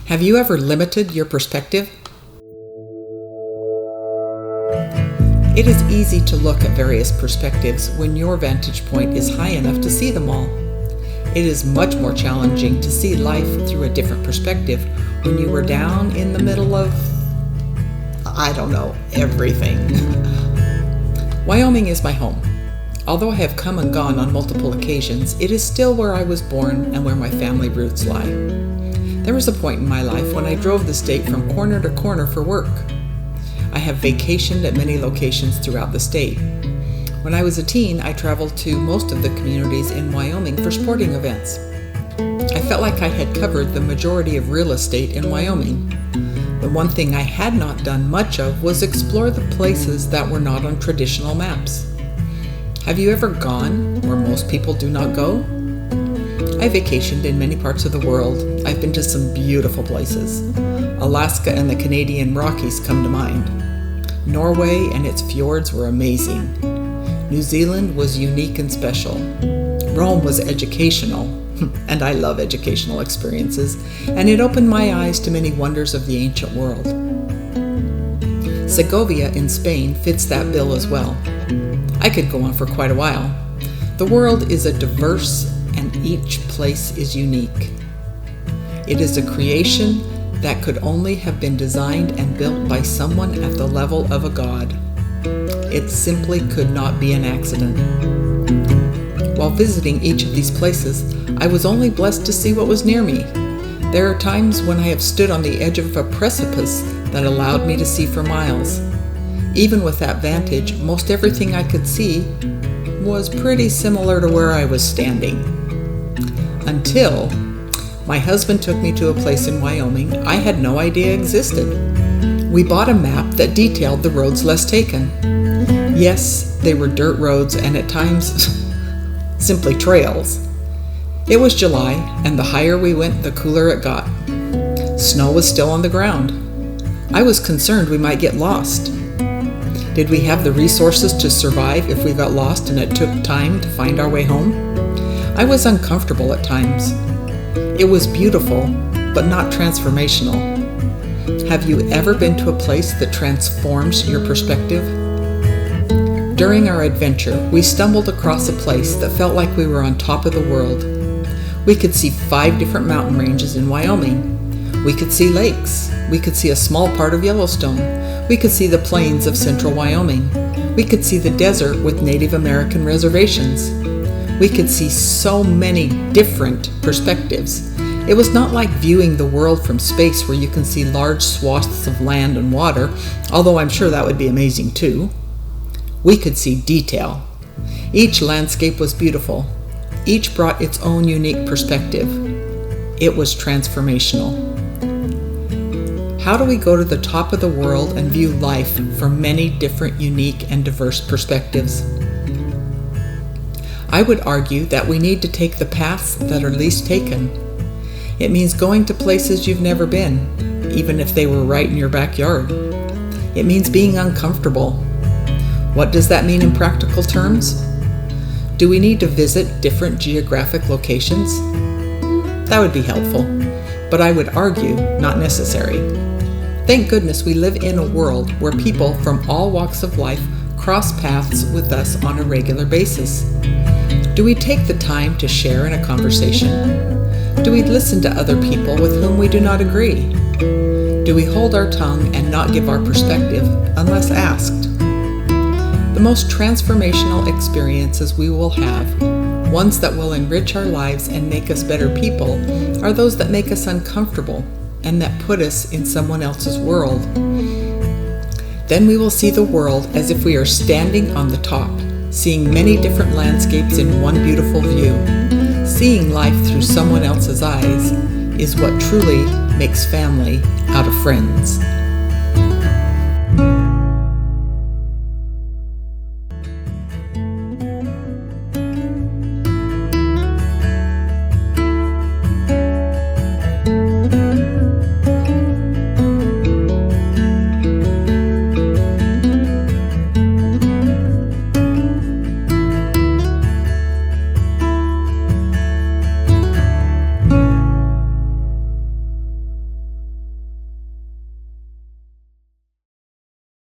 Have you ever limited your perspective? It is easy to look at various perspectives when your vantage point is high enough to see them all. It is much more challenging to see life through a different perspective when you were down in the middle of, everything. Wyoming is my home. Although I have come and gone on multiple occasions, it is still where I was born and where my family roots lie. There was a point in my life when I drove the state from corner to corner for work. I have vacationed at many locations throughout the state. When I was a teen, I traveled to most of the communities in Wyoming for sporting events. I felt like I had covered the majority of real estate in Wyoming. The one thing I had not done much of was explore the places that were not on traditional maps. Have you ever gone where most people do not go? I vacationed in many parts of the world. I've been to some beautiful places. Alaska and the Canadian Rockies come to mind. Norway and its fjords were amazing. New Zealand was unique and special. Rome was educational, and I love educational experiences, and it opened my eyes to many wonders of the ancient world. Segovia in Spain fits that bill as well. I could go on for quite a while. The world is a diverse, and each place is unique. It is a creation that could only have been designed and built by someone at the level of a god. It simply could not be an accident. While visiting each of these places, I was only blessed to see what was near me. There are times when I have stood on the edge of a precipice that allowed me to see for miles. Even with that vantage, most everything I could see was pretty similar to where I was standing. Until my husband took me to a place in Wyoming I had no idea existed. We bought a map that detailed the roads less taken. Yes, they were dirt roads and at times simply trails. It was July, and the higher we went, the cooler it got. Snow was still on the ground. I was concerned we might get lost. Did we have the resources to survive if we got lost and it took time to find our way home? I was uncomfortable at times. It was beautiful, but not transformational. Have you ever been to a place that transforms your perspective? During our adventure, we stumbled across a place that felt like we were on top of the world. We could see 5 different mountain ranges in Wyoming. We could see lakes. We could see a small part of Yellowstone. We could see the plains of central Wyoming. We could see the desert with Native American reservations. We could see so many different perspectives. It was not like viewing the world from space where you can see large swaths of land and water, although I'm sure that would be amazing too. We could see detail. Each landscape was beautiful. Each brought its own unique perspective. It was transformational. How do we go to the top of the world and view life from many different, unique, and diverse perspectives? I would argue that we need to take the paths that are least taken. It means going to places you've never been, even if they were right in your backyard. It means being uncomfortable. What does that mean in practical terms? Do we need to visit different geographic locations? That would be helpful, but I would argue not necessary. Thank goodness we live in a world where people from all walks of life cross paths with us on a regular basis. Do we take the time to share in a conversation? Do we listen to other people with whom we do not agree? Do we hold our tongue and not give our perspective unless asked? The most transformational experiences we will have, ones that will enrich our lives and make us better people, are those that make us uncomfortable and that put us in someone else's world. Then we will see the world as if we are standing on the top, seeing many different landscapes in one beautiful view. Seeing life through someone else's eyes is what truly makes family out of friends.